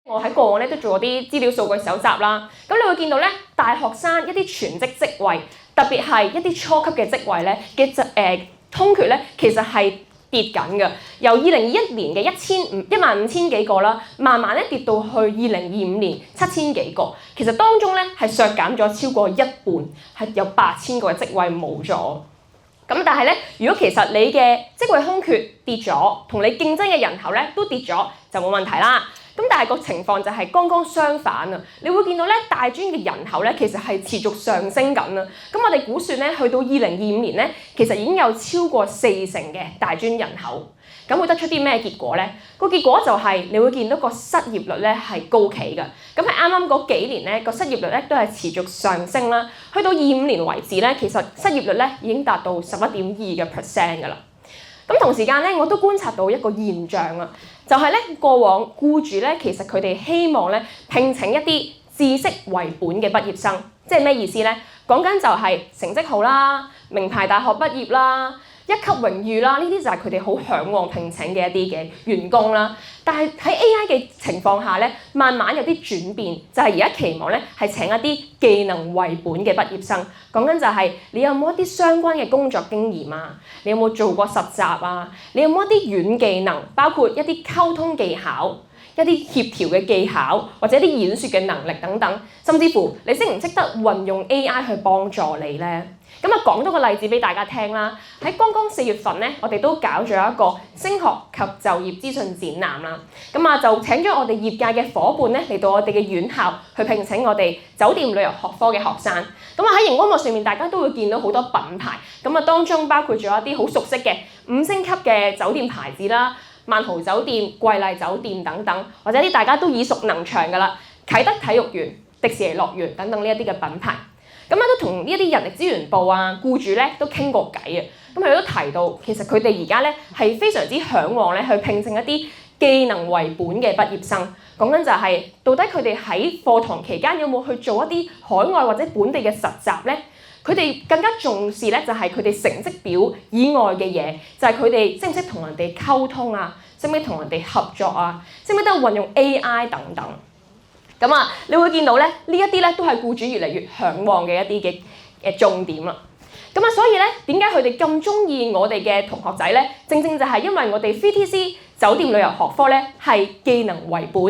我喺過往咧都做過啲資料數據搜集啦，咁你會見到咧大學生一啲全職職位，特別係一啲初級嘅職位咧嘅空缺咧，其實係跌緊嘅。由2021年嘅15000幾個啦，慢慢咧跌到去2025年7000幾個。其實當中咧係削減咗超過一半，係有8000個嘅職位冇咗。咁但係咧，如果其實你嘅職位空缺跌咗，同你競爭嘅人口咧都跌咗，就冇問題啦。咁但係個情況就係剛剛相反啊！你會見到咧大專嘅人口咧其實係持續上升緊啊！咁我哋估算咧去到2025年咧，其實已經有超過40%嘅大專人口。咁會得出啲咩結果咧？個結果就係你會見到個失業率咧係高企嘅。咁喺啱啱嗰幾年咧個失業率咧都係持續上升啦。去到25年為止咧，其實失業率咧已經達到11.2%㗎啦。咁同時間咧，我都觀察到一個現象啊，就係咧過往僱主咧，其實佢哋希望咧聘請一啲知識為本嘅畢業生，即係咩意思咧？講緊就係成績好啦、名牌大學畢業啦、一級榮譽啦，呢啲就係佢哋好嚮往聘請嘅一啲嘅員工啦。但係喺 AI 嘅情況下咧，慢慢有啲轉變，就係而家期望咧係請一啲技能為本嘅畢業生。講緊就係你有冇一啲相關嘅工作經驗啊？你有冇做過實習啊？你有冇一啲軟技能，包括一啲溝通技巧、一啲協調嘅技巧，或者一啲演說嘅能力等等，甚至乎你識唔識得運用 AI 去幫助你咧？咁啊，講多個例子俾大家聽啦。喺剛剛4月份咧，我哋都搞咗一個升學及就業資訊展覽啦。咁啊，就請咗我哋業界嘅伙伴咧嚟到我哋嘅院校去聘請我哋酒店旅遊學科嘅學生。咁啊，喺熒光幕上面，大家都會見到好多品牌。咁啊，當中包括咗一啲好熟悉嘅5星級嘅酒店牌子啦，萬豪酒店、桂麗酒店等等，或者啲大家都耳熟能詳㗎啦，啟德體育園、迪士尼樂園等等呢一啲嘅品牌。咁咧都同呢一啲人力資源部啊、僱主咧都傾過偈啊。咁佢都提到，其實佢哋而家咧係非常之嚮往咧去聘請一啲技能為本嘅畢業生。講緊就係到底佢哋喺課堂期間有冇去做一啲海外或者本地嘅實習咧？佢哋更加重視咧就係佢哋成績表以外嘅嘢，就係佢哋識唔識同人哋溝通啊，識唔識同人哋合作啊，識唔識得運用 AI 等等。咁啊，你會見到咧，呢一啲咧都係僱主越嚟越嚮往嘅一啲嘅重點啦。咁啊，所以咧點解佢哋咁中意我哋嘅同學仔咧？正正就係因為我哋 VTC 酒店旅遊學科咧係技能為本、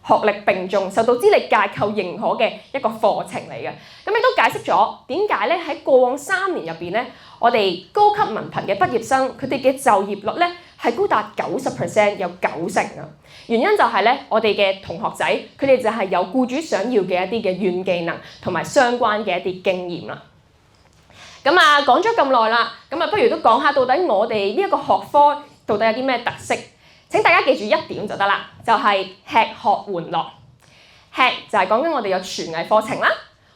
學歷並重、受到資歷架構認可嘅一個課程嚟嘅。咁亦都解釋咗點解咧喺過往3年入邊咧，我哋高級文憑嘅畢業生佢哋嘅就業率咧係高達90%，有90%啊！原因就係咧，我哋嘅同學仔佢哋就係有僱主想要嘅一啲嘅軟技能同埋相關嘅一啲經驗啦。咁啊，講咗咁耐啦，咁啊，不如都講下到底我哋呢一個學科到底有啲咩特色？請大家記住一點就得啦，就係吃喝玩樂。吃就係講緊我哋有廚藝課程啦，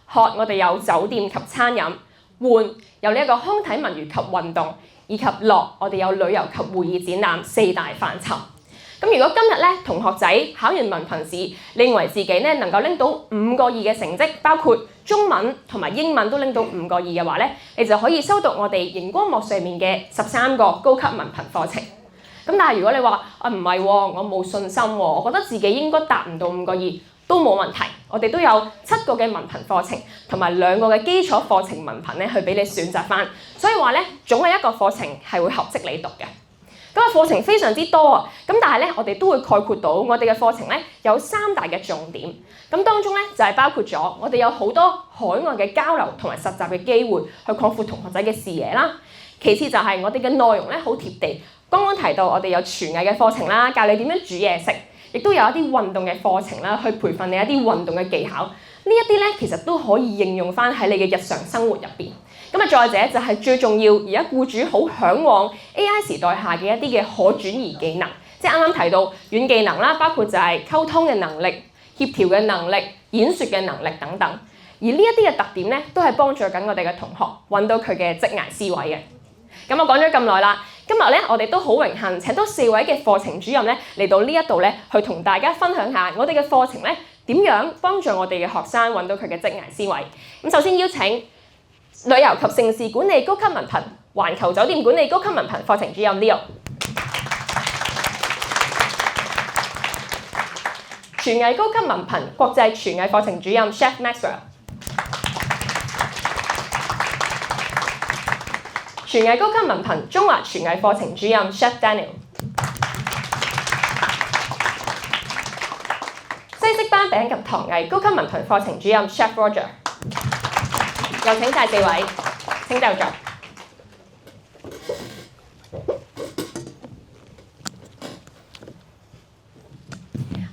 喝我哋有酒店及餐飲，玩有呢一個康體文娛及運動，以及樂我哋有旅遊及會議展覽4大範疇。咁如果今日咧同學仔考完文憑試，你認為自己咧能夠拎到5個2嘅成績，包括中文同埋英文都拎到5個2嘅話咧，你就可以修讀我哋熒光幕上面嘅13個高級文憑課程。咁但係如果你話唔係喎，我冇信心喎，我覺得自己應該達唔到5個2都冇問題。我哋都有7個嘅文憑課程同埋2個嘅基礎課程文憑咧，去俾你選擇翻。所以話咧，總有一個課程係會合適你讀嘅。咁啊，課程非常之多啊，咁但係咧，我哋都會概括到我哋嘅課程咧有3大嘅重點。咁當中咧就係包括咗我哋有好多海外嘅交流同埋實習嘅機會，去擴闊同學仔嘅視野啦。其次就係我哋嘅內容咧好貼地。剛剛提到我哋有廚藝嘅課程啦，教你點樣煮嘢食，亦都有一啲運動嘅課程啦，去培訓你一啲運動嘅技巧。呢一啲咧其實都可以應用翻喺你嘅日常生活入邊。咁啊，再者就係最重要，而家僱主好嚮往 AI 時代下嘅一啲嘅可轉移技能，即係啱啱提到軟技能啦，包括就係溝通嘅能力、協調嘅能力、演說嘅能力等等。而呢一啲嘅特點咧，都係幫助緊我哋嘅同學揾到佢嘅職涯思維嘅。咁我講咗咁耐啦，今日咧我哋都好榮幸請到4位嘅課程主任咧嚟到呢一度咧，去同大家分享下我哋嘅課程咧點樣幫助我哋嘅學生揾到佢嘅職涯思維。咁首先邀請旅遊及城市管理高級文憑、環球酒店管理高級文憑課程主任 Leo。廚藝高級文憑國際廚藝課程主任 Chef Maxwell。廚藝高級文憑中華廚藝課程主任 Chef Daniel。西式班餅及糖藝高級文憑課程主任 Chef Roger。有請晒4位，請就座。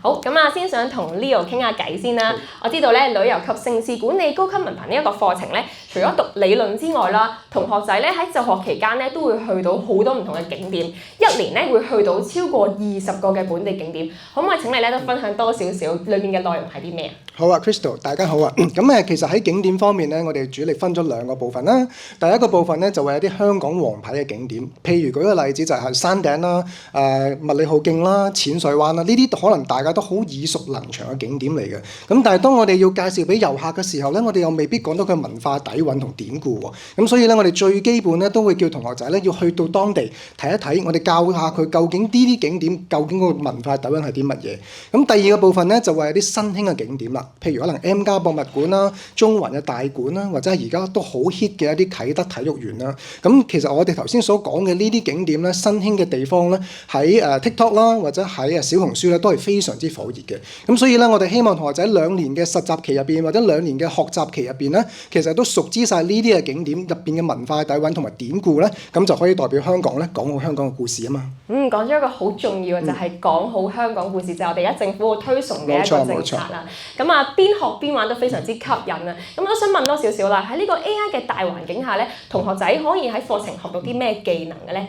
好，咁啊，先想同 Leo 傾下偈先啦。我知道咧，旅遊及城市管理高級文憑呢一個課程咧，除咗讀理論之外啦，同學仔咧喺就學期間咧都會去到好多唔同嘅景點，一年咧會去到超過20個嘅本地景點。可唔可以請你咧都分享多少少裏面嘅內容係啲咩啊？好啊 ，Crystal， 大家好啊。咁其實喺景點方面咧，我哋主力分咗2個部分啦。第一個部分咧就會有啲香港王牌嘅景點，譬如舉個例子就係山頂啦、麥理浩徑啦、淺水灣啦，呢啲可能大家都好耳熟能詳嘅景點嚟嘅。咁但係當我哋要介紹俾遊客嘅時候咧，我哋又未必講到佢文化底蘊同典故喎。咁所以咧，我哋最基本咧都會叫同學仔咧要去到當地睇一睇，我哋教下佢究竟呢啲景點究竟個文化底蘊係啲乜嘢。咁第二個部分咧就會有啲新興嘅景點啦。譬如可能 M+ 博物館啦、中環嘅大館啦，或者係而家都好 hit 嘅一啲啟德體育園啦。咁其實我哋頭先所講嘅呢啲景點咧，新興嘅地方咧，喺TikTok 啦，或者喺小紅書咧，都係非常之火熱嘅。咁所以咧，我哋希望同學仔2年嘅實習期入邊，或者2年嘅學習期入邊咧，其實都熟知晒呢啲嘅景點入邊嘅文化底蘊同埋典故咧，咁就可以代表香港咧講好香港嘅故事啊嘛。講咗一個好重要嘅就係講好香港故事，就係我哋而家政府會推崇嘅一個政策啦。咁啊，邊學邊玩都非常之吸引啊！咁我都想問多少少啦，喺呢個 AI 嘅大環境下咧，同學仔可以喺課程學到啲咩技能嘅咧？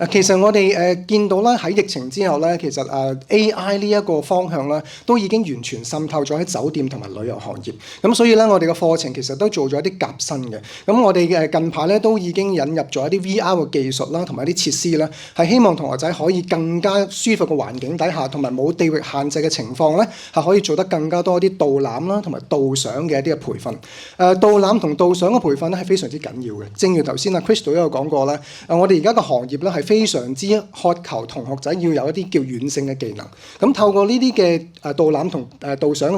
其實我哋見到啦，喺疫情之後咧，其實AI 呢一個方向咧，都已經完全滲透咗喺酒店同埋旅遊行業。咁所以咧，我哋嘅課程其實都做咗一啲革新嘅。咁我哋近排咧都已經引入咗一啲 VR 嘅技術啦，同埋一啲設施啦，係希望同學仔可以更加舒服嘅環境底下，同埋冇地域限制嘅情況咧，係可以做得更加多啲導覽啦，同埋導賞嘅一啲嘅培訓。導覽同導賞嘅培訓咧係非常之緊要嘅。正如頭先Crystal 都有講過啦，我哋而家個行業咧係非常之渴求同學仔要有一啲叫軟性嘅技能。咁透過呢啲嘅導覽同導賞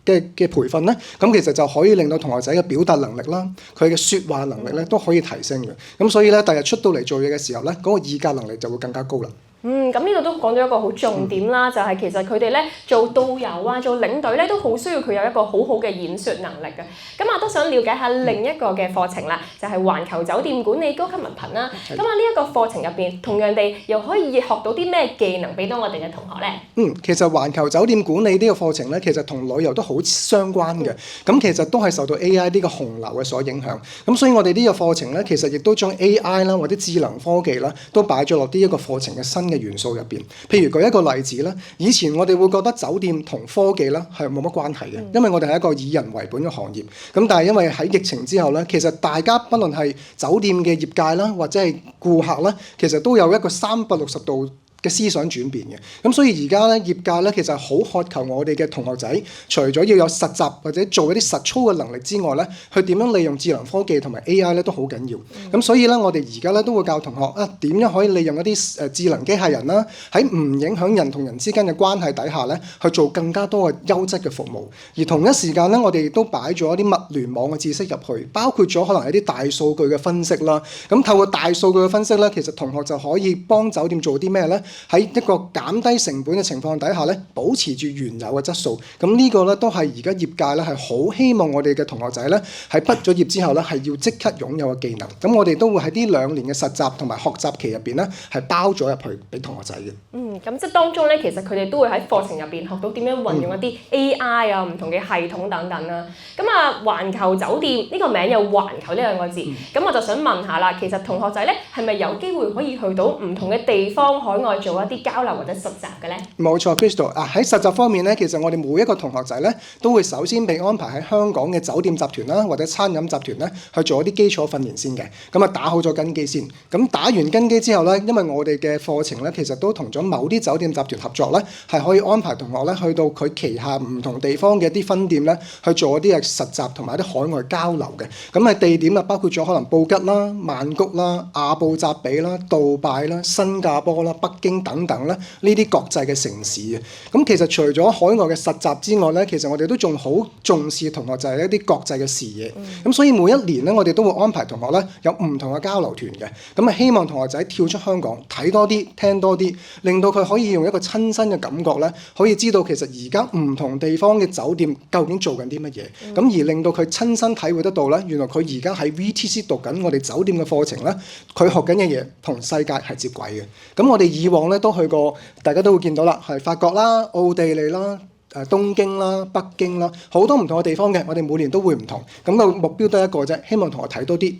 嘅培訓咧，咁其實就可以令到同學仔嘅表達能力啦，佢嘅説話能力咧都可以提升嘅。咁所以咧，第日出到嚟做嘢嘅時候咧，嗰個議價能力就會更加高啦。咁呢度都講咗一個好重點啦，就係其實佢哋咧做導遊啊、做領隊咧都好需要佢有一個好好嘅演說能力嘅。咁我都想了解下另一個嘅課程啦，就係環球酒店管理高級文憑啦。咁呢一個課程入邊，同樣地又可以學到啲咩技能俾到我哋嘅同學咧？其實環球酒店管理呢個課程咧，其實同旅遊都好相關嘅。咁其實都係受到 AI 呢個洪流嘅所影響。咁所以我哋呢個課程咧，其實亦都將 AI 啦或者智能科技啦，都擺咗落呢一個課程嘅新嘅元素入邊。譬如舉一個例子啦，以前我哋會覺得酒店同科技啦係冇乜關係嘅，因為我哋係一個以人為本嘅行業。咁但係因為喺疫情之後咧，其實大家不論係酒店嘅業界啦，或者係顧客啦，其實都有一個360度嘅思想轉變嘅。咁所以而家咧，業界咧其實好渴求我哋嘅同學仔，除咗要有實習或者做一啲實操嘅能力之外咧，去點樣利用智能科技同埋 AI 咧都好緊要。咁所以咧，我哋而家咧都會教同學點樣可以利用一啲智能機械人啦，喺唔影響人同人之間嘅關係底下咧，去做更加多嘅優質嘅服務。而同一時間咧，我哋亦都擺咗一啲物聯網嘅知識入去，包括咗可能係啲大數據嘅分析啦。咁透過大數據嘅分析咧，其實同學就可以幫酒店做啲咩咧？喺一個減低成本嘅情況底下咧，保持住原有嘅質素。咁呢個咧都係而家業界咧係好希望我哋嘅同學仔咧喺畢咗業之後咧係要即刻擁有嘅技能。咁我哋都會喺呢2年嘅實習同埋學習期入邊咧係包咗入去俾同學仔嘅。咁即係當中咧，其實佢哋都會喺課程入邊學到點樣運用一啲 AI 啊、唔同嘅系統等等啦。咁環球酒店呢個名有環球呢2個字，咁我就想問下啦，其實同學仔咧係咪有機會可以去到唔同嘅地方海外做一啲交流或者實習嘅咧？冇錯 Crystal 喺實習方面咧，其實我哋每一個同學仔咧都會首先被安排喺香港嘅酒店集團啦，或者餐飲集團咧去做一啲基礎訓練先嘅。咁打好咗根基先。咁打完根基之後咧，因為我哋嘅課程咧其實都同咗某啲酒店集團合作咧，係可以安排同學咧去到佢旗下唔同地方嘅一啲分店咧去做一啲嘅實習同埋一啲海外交流嘅。咁地點包括咗可能布吉啦、曼谷啦、阿布扎比啦、杜拜啦、新加坡啦、北京等等咧呢啲國際嘅城市嘅。咁其實除咗海外嘅實習之外咧，其實我哋都仲好重視同學就係一啲國際嘅視野。咁所以每一年咧，我哋都會安排同學咧有唔同嘅交流團嘅。咁啊，希望同學仔跳出香港睇多啲、聽多啲，令到佢可以用一個親身嘅感覺咧，可以知道其實而家唔同地方嘅酒店究竟做緊啲乜嘢。咁而令到佢親身體會得到咧，原來佢而家喺 VTC 讀緊我哋酒店嘅課程咧，佢學緊嘅嘢同世界係接軌嘅。咁我哋以往咧都去過，大家都會見到啦，係法國啦、奧地利啦、東京啦、北京啦，好多唔同嘅地方嘅。我哋每年都會唔同，咁個目標都係一個啫，希望同學睇多啲，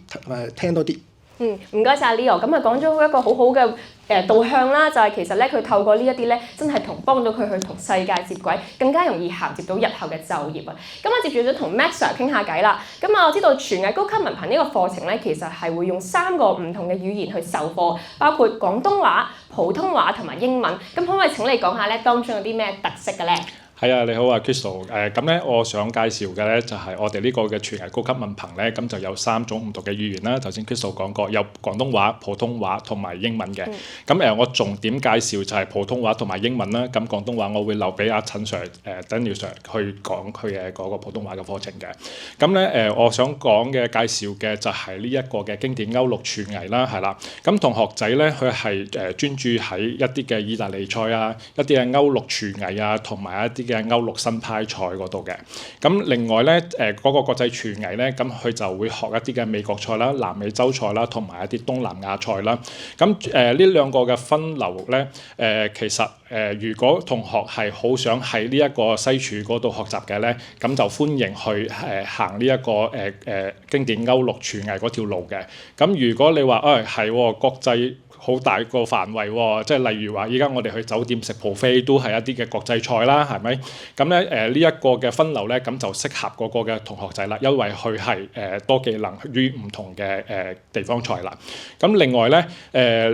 聽多啲。唔該晒 Leo，咁啊講咗一個好好嘅導向啦，就係其實咧佢透過呢一啲咧，真係幫到佢去同世界接軌，更加容易銜接到日後嘅就業啊！咁我接住咗同 Max Sir 傾下偈啦。咁啊，我知道廚藝高級文憑呢個課程咧，其實係會用3個唔同嘅語言去授課，包括廣東話、普通話同埋英文。咁可唔可以請你講下咧，當中有啲咩特色嘅咧？係啊，你好啊 Crystal。咁咧，我想介紹嘅咧就係我哋呢個嘅廚藝高級文憑咧，咁就有3種唔同嘅語言啦。頭先 Crystal 講過，有廣東話、普通話同埋英文嘅。咁我重點介紹就係普通話同埋英文啦。咁廣東話我會留俾阿陳 Sir、Daniel Sir 去講佢嘅嗰個普通話嘅課程嘅。咁咧我想講嘅介紹嘅就係呢一個嘅經典歐陸廚藝啦，係啦。咁同學仔咧，佢係專注喺一啲嘅意大利菜啊，一啲嘅歐陸廚藝啊，同埋一啲嘅歐陸新派菜嗰度嘅。咁另外咧嗰個國際廚藝咧，咁佢就會學一啲嘅美國菜啦、南美洲菜啦，同埋一啲東南亞菜啦。咁呢兩個嘅分流咧，其實如果同學係好想喺呢一個西廚嗰度學習嘅咧，咁就歡迎去行呢一個經典歐陸廚藝嗰條路嘅。咁如果你話係國際好大個範圍喎，即係例如話，依家我哋去酒店食 buffet 都係一啲嘅國際菜啦，係咪？咁咧呢一個嘅分流咧，咁就適合嗰個嘅同學仔啦，因為佢係多技能於唔同嘅地方菜啦。咁另外咧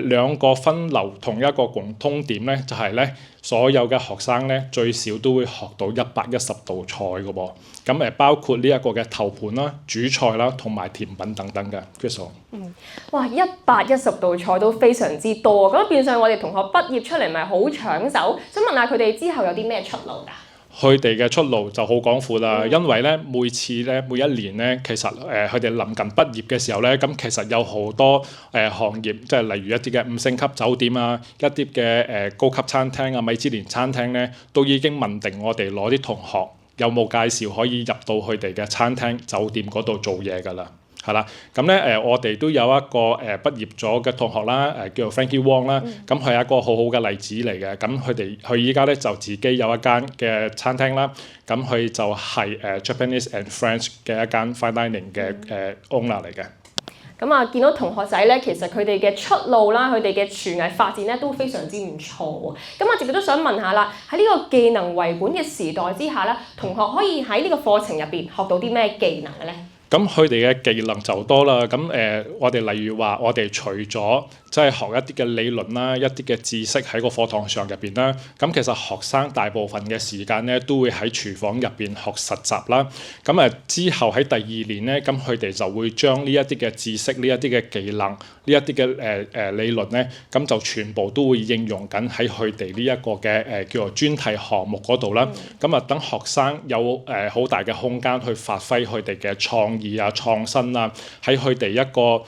兩個分流同一個共通點咧，就係咧所有嘅學生咧最少都會學到110道菜嘅噃。咁包括呢一個嘅頭盤啦、主菜啦，同埋甜品等等嘅。Crystal。哇！110道菜都非常之多啊！咁變相我哋同學畢業出嚟咪好搶手。想問下佢哋之後有啲咩出路㗎？佢哋嘅出路就好廣闊啦，因為咧每一年咧，其實佢哋臨近畢業嘅時候咧，咁其實有好多行業，即係例如一啲嘅5星級酒店啊，一啲嘅高級餐廳啊、米芝蓮餐廳咧，都已經問定我哋攞啲同學有冇介紹可以入到佢哋嘅餐廳、酒店嗰度做嘢㗎啦。係啦，咁咧我哋都有一個畢業咗嘅同學啦，叫做 Frankie Wong 啦，咁佢係一個好好嘅例子嚟嘅。咁佢依家咧就自己有一間嘅餐廳啦，咁佢就係Japanese and French 嘅一間 fine dining 嘅owner 嚟嘅。咁啊，見到同學仔咧，其實佢哋嘅出路啦，佢哋嘅廚藝發展咧都非常之唔錯喎。咁我直接都想問下啦，喺呢個技能為本嘅時代之下咧，同學可以喺呢個課程入邊學到啲咩技能嘅咧？咁佢哋嘅技能就多啦。咁我哋例如話，我哋除咗即係學一啲嘅理論啦，一啲嘅知識喺個課堂上入邊啦。咁其實學生大部分嘅時間咧，都會喺廚房入邊學實習啦。咁之後喺第2年咧，咁佢哋就會將呢一啲嘅知識、呢一啲嘅技能、呢一啲嘅理論咧，咁就全部都會應用緊喺佢哋呢一個嘅叫做專題項目嗰度啦。咁等學生有好大嘅空間去發揮佢哋嘅創意啊、創新啊，喺佢哋一個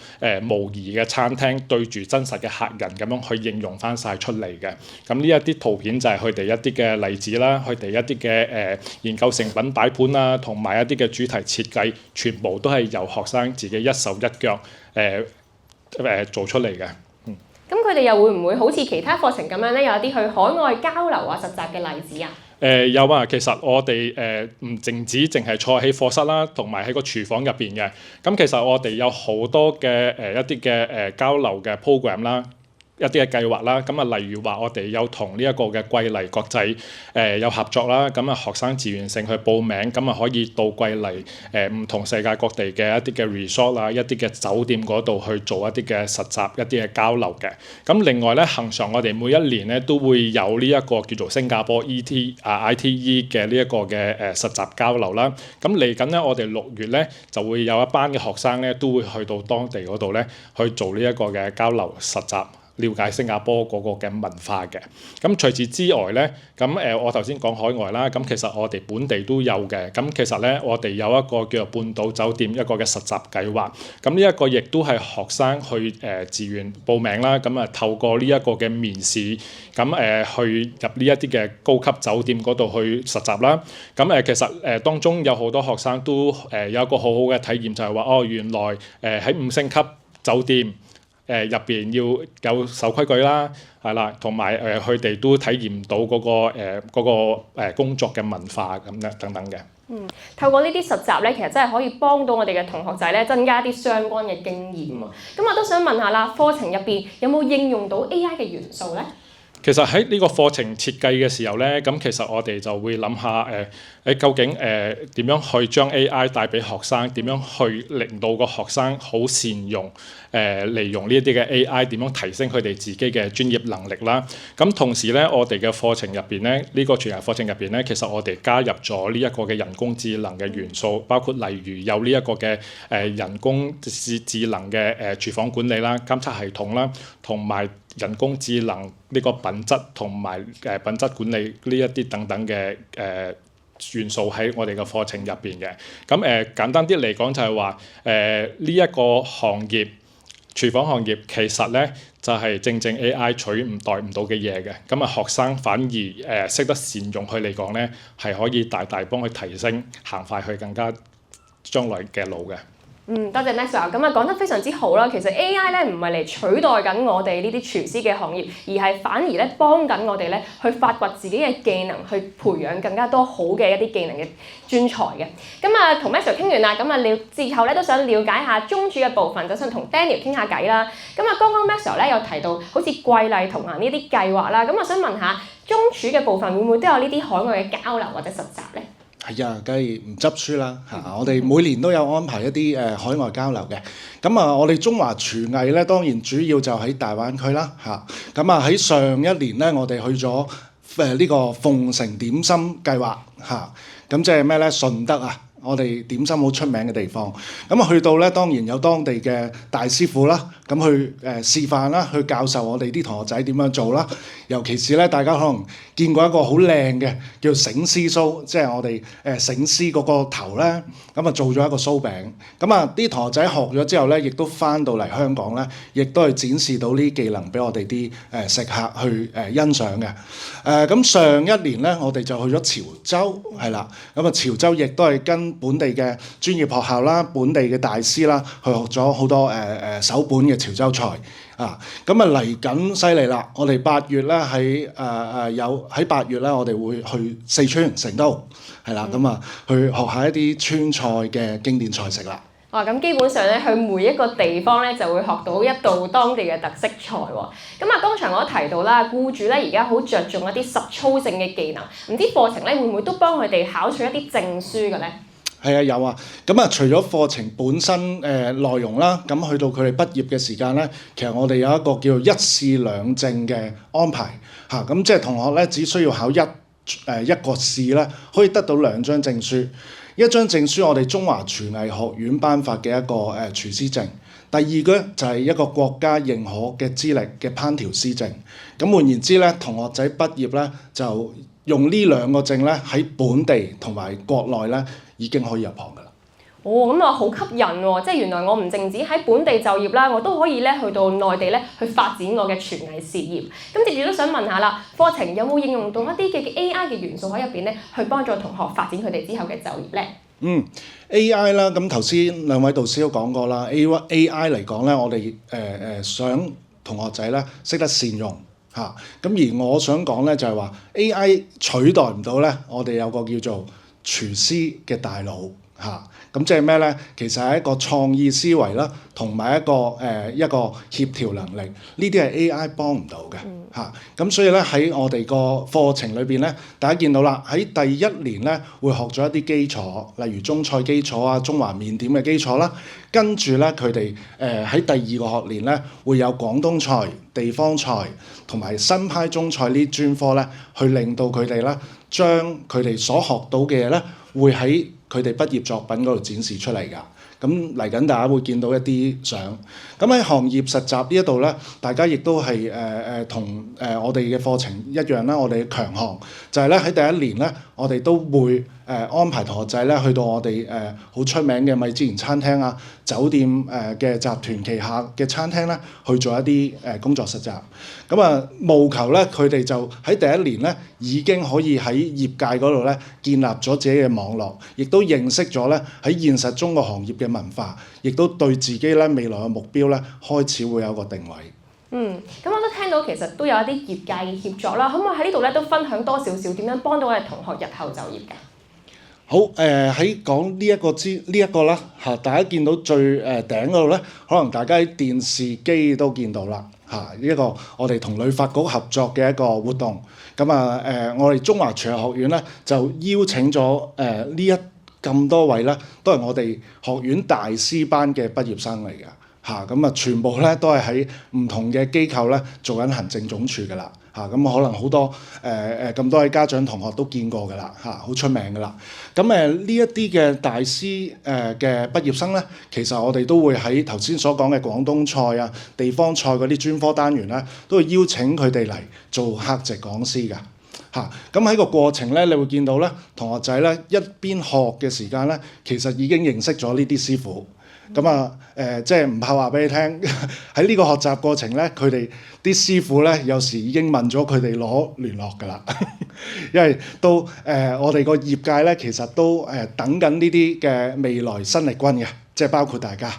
模擬嘅餐廳對住真實嘅客人咁樣去應用翻晒出嚟嘅。咁呢一啲圖片就係佢哋一啲嘅例子啦，佢哋一啲嘅研究成品擺盤啊，同埋一啲嘅主題設計，全部都係由學生自己一手一腳做出嚟嘅。咁佢哋又會唔會好似其他課程咁樣咧，有啲去海外交流啊、實習嘅例子啊？有啊，其實我哋唔淨係坐喺課室啦，同埋喺個廚房入邊嘅。咁其實我哋有好多嘅一啲嘅交流嘅 program 啦。一啲嘅計劃啦，咁例如話我哋有同呢一個嘅桂麗國際有合作啦，咁學生自願性去報名，咁可以到桂麗唔同世界各地嘅一啲嘅 resort 啊，一啲嘅酒店嗰度去做一啲嘅實習、一啲嘅交流嘅。咁另外咧，恆常我哋每一年咧都會有呢一個叫做新加坡 ITE 嘅呢一個嘅實習交流啦。咁嚟緊咧，我哋6月咧就會有一班嘅學生咧都會去到當地嗰度咧去做呢一個嘅交流實習。了解新加坡嗰個嘅文化嘅。咁除此之外咧，咁我頭先講海外啦，咁其實我哋本地都有嘅。咁其實咧，我哋有一個叫做半島酒店一個嘅實習計劃。咁呢一個亦都係學生去自願報名啦。咁啊透過呢一個嘅面試，咁去入呢一啲嘅高級酒店嗰度去實習啦。咁其實當中有好多學生都有一個好好嘅體驗，就係話哦，原來喺5星級酒店入邊要有守規矩啦，係啦，同埋佢哋都體驗到嗰個工作嘅文化咁樣等等嘅。透過呢啲實習咧，其實真係可以幫到我哋嘅同學仔咧，增加啲相關嘅經驗喎。咁我都想問下啦，課程入邊有冇應用到 AI 嘅元素咧？其實喺呢個課程設計嘅時候咧，咁其實我哋就會諗下究竟點樣去將 AI 帶俾學生，點樣去令到個學生好善用利用呢一啲嘅 AI，點樣提升佢哋自己嘅專業能力啦。咁同時咧，我哋嘅課程入邊咧，呢個全日課程入邊咧，其實我哋加入咗呢一個嘅人工智能嘅元素，包括例如有呢一個嘅人工智能嘅廚房管理啦、監測系統啦，同埋人工智能呢個品質同埋品質管理呢一啲等等嘅元素喺我哋嘅課程入邊嘅。咁簡單啲嚟講就係話呢一個行業廚房行業其實咧就係正 AI 取代唔到嘅嘢嘅。咁學生反而識得善用佢嚟講咧，係可以大大幫佢提升行快去更加將來嘅路嘅。多謝 Max Sir，咁講得非常之好啦。其實 AI 咧唔係嚟取代緊我哋呢啲廚師嘅行業，而係反而咧幫緊我哋咧去發掘自己嘅技能，去培養更加多好嘅一啲技能嘅專才嘅。咁同 Max Sir 傾完啦，之後咧都想了解下中廚嘅部分，就想同 Daniel 傾下偈啦。剛剛 Max Sir 咧有提到好似貴麗同行呢啲計劃啦，咁我想問下中廚嘅部分會唔會都有呢啲海外嘅交流或者實習咧？係啊，梗係唔執輸啦嚇！我哋每年都有安排一啲海外交流嘅。咁我哋中華廚藝咧，當然主要就喺大灣區啦嚇。咁喺上一年咧，我哋去咗呢個鳳城點心計劃嚇。咁即係咩咧？順德啊！我哋點心好出名嘅地方，咁去到咧當然有當地嘅大師傅啦，咁去示範啦，去教授我哋啲同學仔點樣做啦。尤其是咧，大家可能見過一個好靚嘅叫醒獅酥，即係我哋醒獅嗰個頭咧，咁做咗一個酥餅。咁啲同學仔學咗之後咧，亦都翻到嚟香港咧，亦都係展示到呢啲技能俾我哋啲食客去欣賞嘅。咁上一年咧，我哋就去咗潮州，係啦，咁潮州亦都係跟本地嘅專業學校啦、本地嘅大師啦，去學咗好多首本嘅潮州菜啊！咁嚟緊犀利啦！我哋8月咧喺8月咧，我哋會去四川成都，係啦，去學下一啲川菜嘅經典菜式啦。哇！咁基本上咧，去每一個地方咧就會學到一道當地嘅特色菜喎。剛才我都提到啦，僱主咧而家好着重一啲實操性嘅技能，唔知課程咧會唔會都幫佢哋考取一啲證書嘅咧？係啊，有啊。除咗課程本身內容啦，咁去到佢哋畢業嘅時間咧，其實我哋有一個叫做一試兩證嘅安排嚇。咁即係同學咧只需要考一個試咧，可以得到2張證書。一張證書我哋中華廚藝學院頒發嘅一個廚師證，第二個就係一個國家認可嘅資歷嘅烹調師證。咁換言之咧，同學仔畢業咧就用呢2個證咧喺本地同埋國內咧已經可以入行㗎啦。咁好吸引喎！即係原來我唔淨止喺本地就業啦，我都可以咧去到內地咧去發展我嘅廚藝事業。咁接住都想問下啦，課程有冇應用到一啲嘅 AI 嘅元素喺入邊咧，去幫助同學發展佢哋之後嘅就業咧？AI 啦，咁頭先兩位導師都講過啦，AI 嚟講咧，我哋想同學仔咧識得善用嚇。咁而我想講咧就係話 AI 取代唔到咧，我哋有個叫做廚師嘅大腦嚇。咁即係咩咧？其實係一個創意思維啦，同埋一個協調能力，呢啲係 AI 幫唔到嘅嚇。咁所以咧喺我哋個課程裏邊咧，大家見到啦，喺第1年咧會學咗一啲基礎，例如中菜基礎啊、中華麵點嘅基礎啦。跟住咧佢哋喺第2個學年咧會有廣東菜、地方菜同埋新派中菜呢專科咧，去令到佢哋咧將佢哋所學到嘅嘢咧會喺佢哋畢業作品嗰度展示出嚟㗎。咁嚟緊大家會見到一啲相。咁喺行業實習呢一度咧，大家亦都係同我哋嘅課程一樣啦。我哋嘅強項就係咧喺第一年咧，我哋都會安排同學仔咧去到我哋好出名嘅米芝蓮餐廳啊、酒店嘅集團旗下嘅餐廳咧去做一啲工作實習。咁啊，務求咧佢哋就喺第一年咧已經可以喺業界嗰度咧建立咗自己嘅網絡，亦都認識咗咧喺現實中個行業嘅文化，亦都對自己咧未來嘅目標咧開始會有一個定位。咁我都聽到其實都有一啲業界嘅協作啦，可唔可以喺呢度咧都分享多少少點樣幫到我哋同學日後就業㗎？好喺講呢一個啦嚇，大家見到最頂嗰度咧，可能大家喺電視機都見到啦嚇，呢一個我哋同旅發局合作嘅一個活動。咁我哋中華廚藝學院咧就邀請咗咁多位咧，都係我哋學院大師班嘅畢業生嚟嘅嚇。咁全部咧都係喺唔同嘅機構咧做緊行政總處㗎啦。可能好多咁多位家長同學都見過㗎啦嚇，好出名㗎啦。咁呢一啲嘅大師嘅畢業生咧，其實我哋都會喺頭先所講嘅廣東菜啊、地方菜嗰啲專科單元咧，都會邀請佢哋嚟做客席講師㗎。咁喺個過程咧，你會見到咧，同學仔咧一邊學嘅時間咧，其實已經認識咗呢啲師傅。即係唔怕話俾你聽，喺呢個學習過程咧，佢哋啲師傅咧有時已經問咗佢哋攞聯絡㗎啦，因為都我哋個業界咧其實都等緊呢啲嘅未來新力軍嘅，即係包括大家。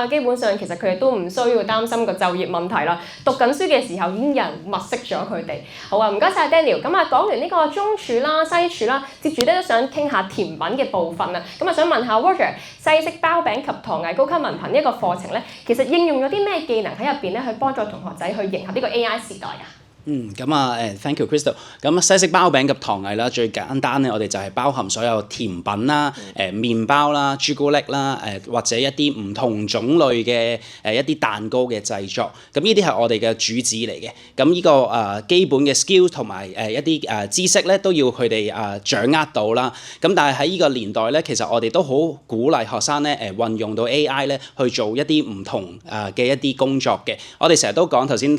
基本上其實佢哋都唔需要擔心個就業問題啦。讀緊書嘅時候已經有人物色咗佢哋。好啊，唔該晒 Daniel。講完呢個中廚啦、西廚啦，接住咧都想傾下甜品嘅部分啊。想問下 Roger， 西式包餅及糖藝高級文憑呢一個課程咧，其實應用咗啲咩技能喺入邊咧，去幫助同學仔去迎合呢個 AI 時代啊？Thank you Crystal。西式包餅及糖藝啦，最簡單咧，我哋就係包含所有甜品啦、麵包啦、朱古力啦、或者一啲唔同種類嘅一啲蛋糕嘅製作。咁呢啲係我哋嘅主旨嚟嘅。咁呢個基本嘅 skill 同埋一啲知識咧，都要佢哋掌握到啦。咁但係喺呢個年代咧，其實我哋都好鼓勵學生咧運用到 AI 咧去做一啲唔同嘅一啲工作嘅。我哋成日都講，頭先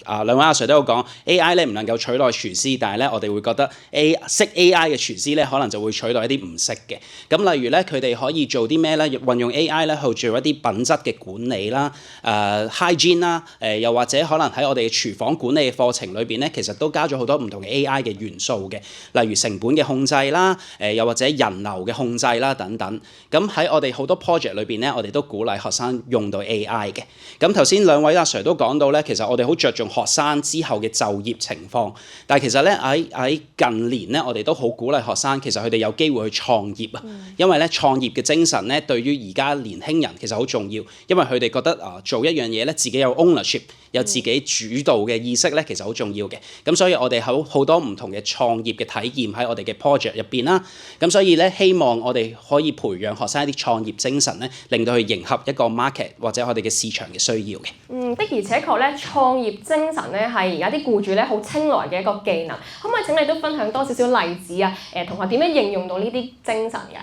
兩位阿 Sir 都有講。AI 咧唔能夠取代廚師，但係咧我哋會覺得識 AI 嘅廚師咧可能就會取代一啲唔識嘅。咁例如咧佢哋可以做啲咩咧？運用 AI 咧去做一啲品質嘅管理啦、hygiene 啦，又或者可能喺我哋廚房管理嘅課程裏邊咧，其實都加咗好多唔同嘅 AI 嘅元素嘅，例如成本嘅控制啦，又或者人流嘅控制啦等等。咁喺我哋好多 project 裏邊咧，我哋都鼓勵學生用到 AI 嘅。咁頭先兩位阿 Sir 都講到咧，其實我哋好着重學生之後嘅就業情況，但係其實咧喺近年咧，我哋都好鼓勵學生，其實佢哋有機會去創業啊，因為咧創業嘅精神咧，對於而家年輕人其實好重要，因為佢哋覺得做一樣嘢咧，自己有 ownership， 有自己主導嘅意識咧，其實好重要嘅。咁所以我哋好多唔同嘅創業嘅體驗喺我哋嘅 project 入邊啦。咁所以咧，希望我哋可以培養學生一啲創業精神咧，令到佢迎合一個 market 或者我哋嘅市場嘅需要嘅。的而且確咧，創業精神咧係而家啲僱主咧好青睞嘅一個技能。可唔可以請你都分享多少少例子啊？同學點樣應用到呢啲精神㗎？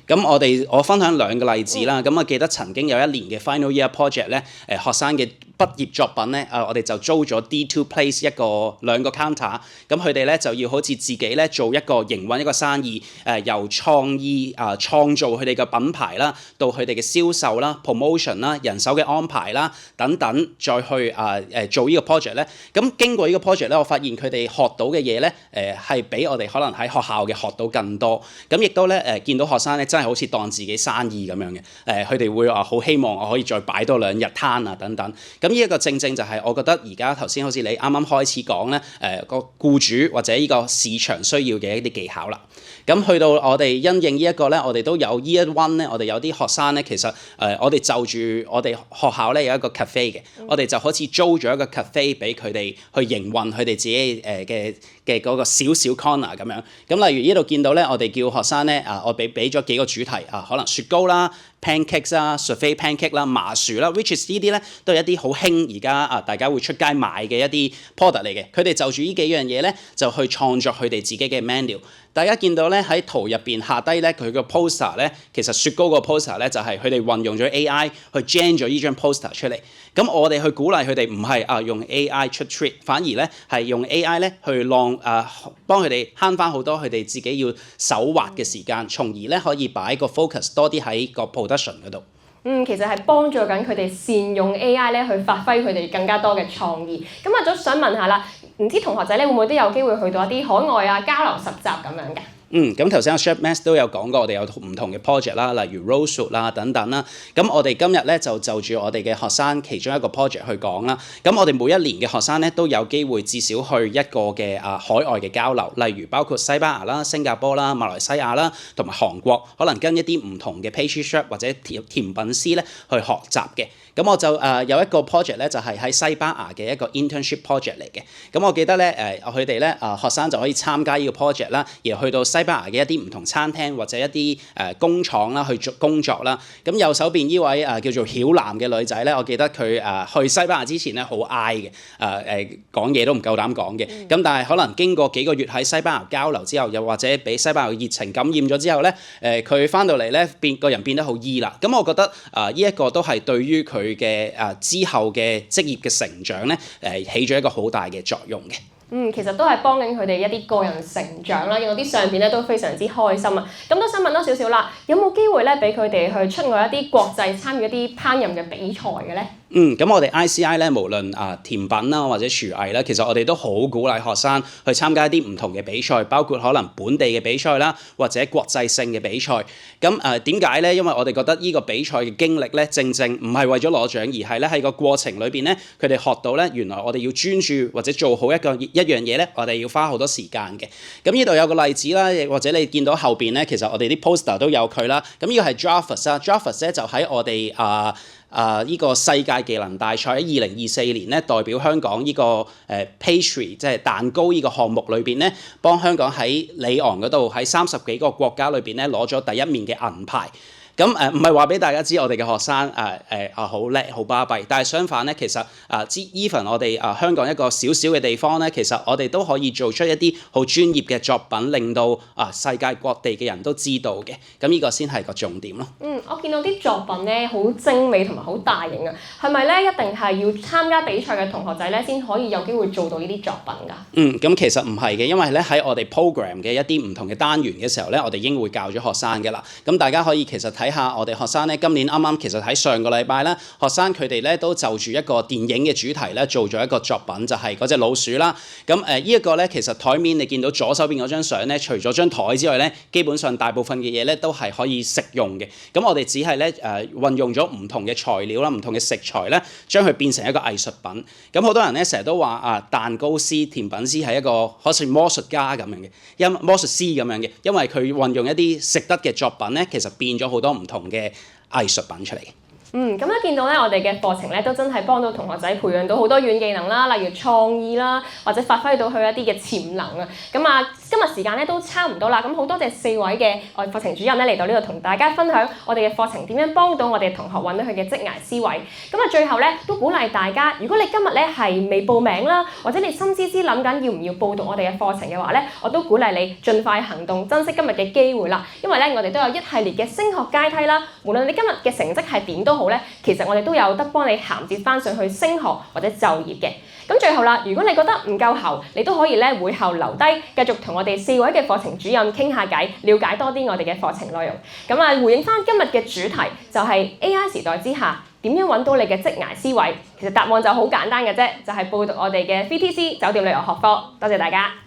咁我分享兩個例子啦。咁我記得曾經有一年嘅 Final Year Project 咧，學生嘅畢業作品咧，我哋就租咗 D2 Place 兩個 counter， 咁佢哋咧就要好似自己咧做一個營運一個生意，由創意創造佢哋嘅品牌啦，到佢哋嘅銷售啦、promotion 啦、人手嘅安排啦等等，再去做呢個 project 咧。咁經過呢個 project 咧，我發現佢哋學到嘅嘢咧，係比我哋可能喺學校嘅學到更多。咁亦都咧見到學生咧真係好似當自己生意咁樣嘅，佢哋會話好希望我可以再擺多2日攤啊等等。咁呢一個正正就係我覺得而家頭先好似你啱啱開始講咧，個僱主或者呢個市場需要嘅一啲技巧啦。咁去到我哋因應呢一個咧，我哋都有 Year 1咧，我哋有啲學生咧，其實我哋就住我哋學校咧有一個 cafe 嘅，我哋就好似租咗一個 cafe 俾佢哋去營運佢哋自己嘅嗰個小小 corner 咁樣。咁例如呢度見到咧，我哋叫學生咧我俾咗幾個主題可能雪糕啦、pancakes 啦、souffle pancake 啦、麻薯啦 ，which is 呢啲咧都係一啲好興而家大家會出街買嘅一啲 product 嚟嘅。佢哋就住呢幾樣嘢咧，就去創作佢哋自己嘅 menu。大家見到咧喺圖入邊下低咧，佢個 poster 咧，其實雪糕個 poster 咧就係佢哋運用咗 AI 去 gen 咗呢張 poster 出嚟。咁我哋去鼓勵佢哋唔係用 AI 出 treat， 反而咧係用 AI 咧去幫佢哋慳翻好多佢哋自己要手畫嘅時間，從而咧可以擺個 focus 多啲喺個 production 嗰度。其實係幫助緊佢哋善用 AI 咧去發揮佢哋更加多嘅創意。咁我就想問下啦，唔知同學仔咧會唔會都有機會去到一啲海外啊交流實習咁樣嘅？咁頭先阿 Chef Max 都有講過，我哋有唔同嘅 project 啦，例如 Rosewood 啦等等啦。咁我哋今日咧就住我哋嘅學生其中一個 project 去講啦。咁我哋每一年嘅學生咧都有機會至少去一個嘅海外嘅交流，例如包括西班牙啦、新加坡啦、馬來西亞啦，同埋韓國，可能跟一啲唔同嘅 pastry chef 或者甜品師咧去學習嘅。咁我就有一個 project 咧，就係喺西班牙嘅一個 internship project 嚟嘅。咁我記得咧佢哋咧學生就可以參加呢個 project 啦，而去到西班牙嘅一啲唔同餐廳或者一啲工廠啦去做工作啦。咁右手邊呢位叫做曉南嘅女仔咧，我記得佢去西班牙之前咧好 I 嘅，講嘢都唔夠膽講嘅。咁但係可能經過幾個月喺西班牙交流之後，又或者俾西班牙嘅熱情感染咗之後咧，佢翻到嚟咧個人變得好 E 啦。咁我覺得呢一個都係對於佢嘅之後嘅職業嘅成長咧，起咗一個好大嘅作用嘅。其實都係幫緊佢哋一啲個人成長啦，見到啲相片咧都非常之開心啊！咁都想問多少少啦，有冇機會咧俾佢哋去出外一啲國際參與一啲烹飪嘅比賽嘅咧？咁我哋 ICI 咧，無論甜品啦或者廚藝咧，其實我哋都好鼓勵學生去參加一啲唔同嘅比賽，包括可能本地嘅比賽啦，或者國際性嘅比賽。咁點解咧？因為我哋覺得呢個比賽嘅經歷咧，正唔係為咗攞獎，而係咧喺個過程裏邊咧，佢哋學到咧原來我哋要專注或者做好一樣嘢咧，我哋要花好多時間嘅。咁呢度有個例子啦，或者你見到後邊咧，其實我哋啲 poster 都有佢啦。咁呢個係 Jarvis 啦 ，Jarvis 咧就喺我哋呢個世界技能大賽喺2024年咧，代表香港呢個pastry 即係蛋糕呢個項目裏邊咧，幫香港喺里昂嗰度喺30幾個國家裏邊咧攞咗第一面嘅銀牌。咁唔係話俾大家知我哋嘅學生好叻好巴閉，但係相反咧，其實even 我哋香港一個小小嘅地方咧，其實我哋都可以做出一啲好專業嘅作品，令到世界各地嘅人都知道嘅。咁呢個先係個重點咯。我見到啲作品咧好精美同埋好大型啊，係咪咧一定係要參加比賽嘅同學仔咧先可以有機會做到呢啲作品㗎？咁其實唔係嘅，因為咧喺我哋 program 嘅一啲唔同嘅單元嘅時候咧，我哋已經會教咗學生嘅啦。咁大家可以其實睇下我哋學生咧，今年啱啱其實喺上個禮拜咧，學生佢哋咧都就住一個電影嘅主題咧，做咗一個作品，就係嗰隻老鼠啦。咁呢一個咧，其實台面你見到左手邊嗰張相咧，除咗張台之外咧，基本上大部分嘅嘢咧都係可以食用嘅。咁我哋只係咧運用咗唔同嘅材料啦、唔同嘅食材咧，將佢變成一個藝術品。咁好多人咧成日都話蛋糕師、甜品師係一個好似魔術家咁樣嘅，魔術師咁樣嘅，因為佢運用一啲食得嘅作品咧，其實變咗好多唔同嘅藝術品出嚟。咁咧見到咧，我哋嘅課程咧都真係幫到同學仔培養到好多軟技能啦，例如創意啦，或者發揮到佢一啲嘅潛能啊。今日時間咧都差唔多啦，咁好多謝4位嘅課程主任咧嚟到呢度同大家分享我哋嘅課程點樣幫到我哋同學揾到佢嘅職涯思維。最後咧都鼓勵大家，如果你今日咧係未報名啦，或者你心思思諗緊要唔要報讀我哋嘅課程嘅話咧，我都鼓勵你盡快行動，珍惜今日嘅機會啦。因為咧我哋都有一系列嘅升學階梯啦，無論你今日嘅成績係點都好咧，其實我哋都有得幫你銜接翻上去升學或者就業嘅。最後啦，如果你覺得唔夠喉，你都可以咧會後留低，繼續同我哋4位嘅課程主任傾下偈，了解多啲我哋嘅課程內容。回應翻今日嘅主題，就係 AI 時代之下點樣揾到你嘅職涯思維。其實答案就好簡單嘅啫，就係報讀我哋嘅 VTC 酒店旅遊學科。多謝大家。